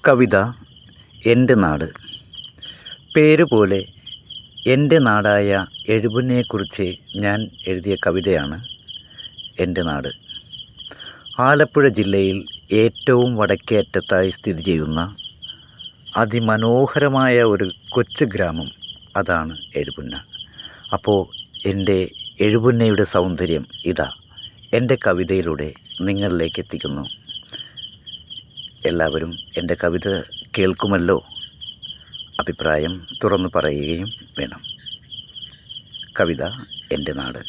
കവിത എൻ്റെ നാട്. പേരുപോലെ എൻ്റെ നാടായ എഴുപുന്നയെക്കുറിച്ച് ഞാൻ എഴുതിയ കവിതയാണ് എൻ്റെ നാട്. ആലപ്പുഴ ജില്ലയിൽ ഏറ്റവും വടക്കേ അറ്റത്തായി സ്ഥിതി ചെയ്യുന്ന അതിമനോഹരമായ ഒരു കൊച്ചു ഗ്രാമം, അതാണ് എഴുപുന്ന. അപ്പോൾ എൻ്റെ എഴുപുന്നയുടെ സൗന്ദര്യം ഇതാ എൻ്റെ കവിതയിലൂടെ നിങ്ങളിലേക്ക് എത്തിക്കുന്നു. എല്ലാവരും എൻ്റെ കവിത കേൾക്കുമല്ലോ. അഭിപ്രായം തുറന്നു പറയുകയും വേണം. കവിത എൻ്റെ നാട്.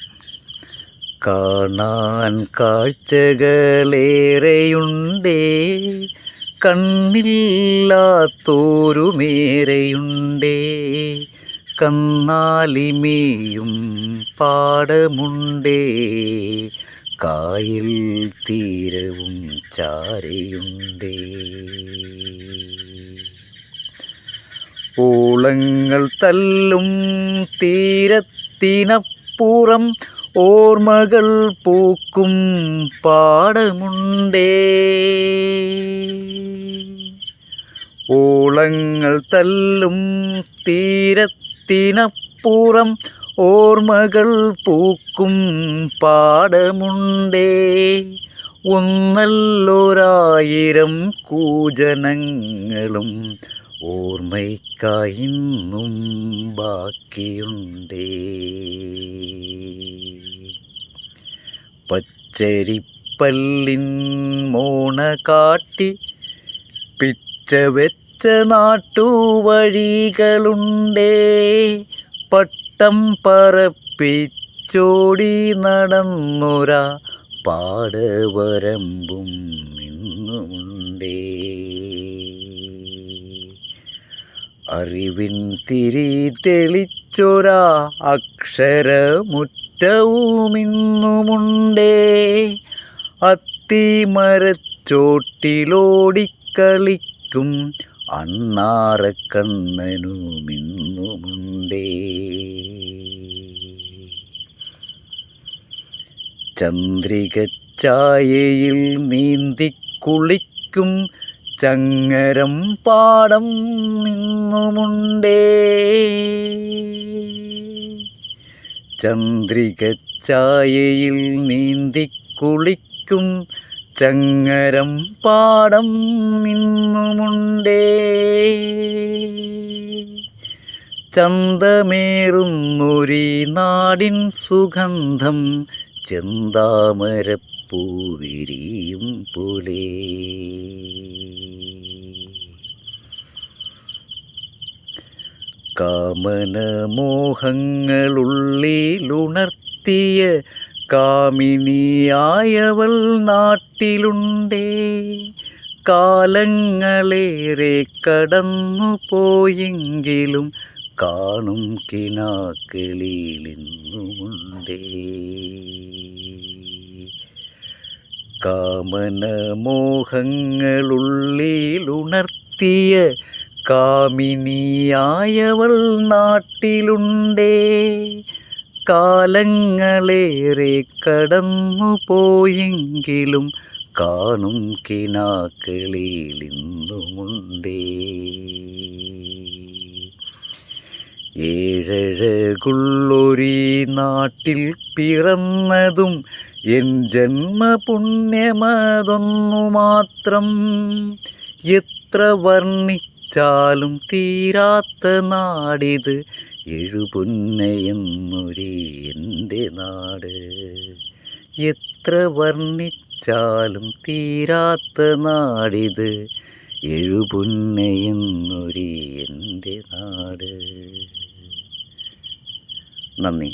കാണാൻ കാഴ്ചകളേറെയുണ്ടേ, കണ്ണില്ലാത്തോരുമേറെയുണ്ടേ, കന്നാലിമേയും പാടമുണ്ടേ, കായൽ തീരവും ചാരയുണ്ടേ. ഓളങ്ങൾ തല്ലും തീരത്തിനപ്പുറം ഓർമ്മകൾ പൂക്കും പാടമുണ്ടേ. ഓളങ്ങൾ തല്ലും തീരത്തിനപ്പുറം ഓർമ്മകൾ പൂക്കും പാടമുണ്ടേ. ഒന്നല്ലൊരായിരം കൂജനങ്ങളും ഓർമ്മയ്ക്കായിന്നും ബാക്കിയുണ്ടേ. പച്ചരിപ്പല്ലിൻ മോണ കാട്ടി പിച്ച വെച്ച നാട്ടുവഴികളുണ്ടേ. പട്ടം പറപ്പിച്ചോടി നടന്നൊരാ പാടവരമ്പും ഇന്നുമുണ്ടേ. അറിവിൻ തിരി തെളിച്ചൊരാ അക്ഷരമുറ്റവും ഇന്നുമുണ്ടേ. അത്തിമരച്ചോട്ടിലോടിക്കളിക്കും അണ്ണാറക്കണ്ണനും ഇന്നുമുണ്ടേ. ചന്ദ്രികച്ചായയിൽ നീന്തിക്കുളിക്കും ചങ്ങരം പാടം ഇന്നുമുണ്ടേ. ചന്ദ്രികച്ചായയിൽ നീന്തിക്കുളിക്കും ചങ്ങരം പാടം ഇന്നുമുണ്ടേ. ചന്തമേറുന്നൊരീ നാടിൻ സുഗന്ധം ചെന്താമരപ്പൂവിരിയും പോലെ. കാമനമോഹങ്ങളുള്ളിലുണർത്തിയ കാമിനിയായവൾ നാട്ടിലുണ്ടേ. കാലങ്ങളേറെ കടന്നു പോയെങ്കിലും കാണും കിനാക്കളിലിന്നുമുണ്ടേ. കാമനമോഹങ്ങളുള്ളിലുണർത്തിയ കാമിനിയായവൾ നാട്ടിലുണ്ടേ. കാലങ്ങളേറെ കടന്നു പോയെങ്കിലും കാണും കിനാക്കളിലിന്നുമുണ്ടേ. ഏഴഴകുള്ളൊരീ നാട്ടിൽ പിറന്നതും എൻ ജന്മപുണ്യമതൊന്നു മാത്രം. എത്ര വർണ്ണിച്ചാലും തീരാത്ത നാടിത് എഴുപുന്നയെന്നൊരീ എൻ്റെ നാട്. എത്ര വർണ്ണിച്ചാലും തീരാത്ത നാടിത് എഴുപുന്നയെന്നൊരീ എൻ്റെ നാട്. നന്ദി.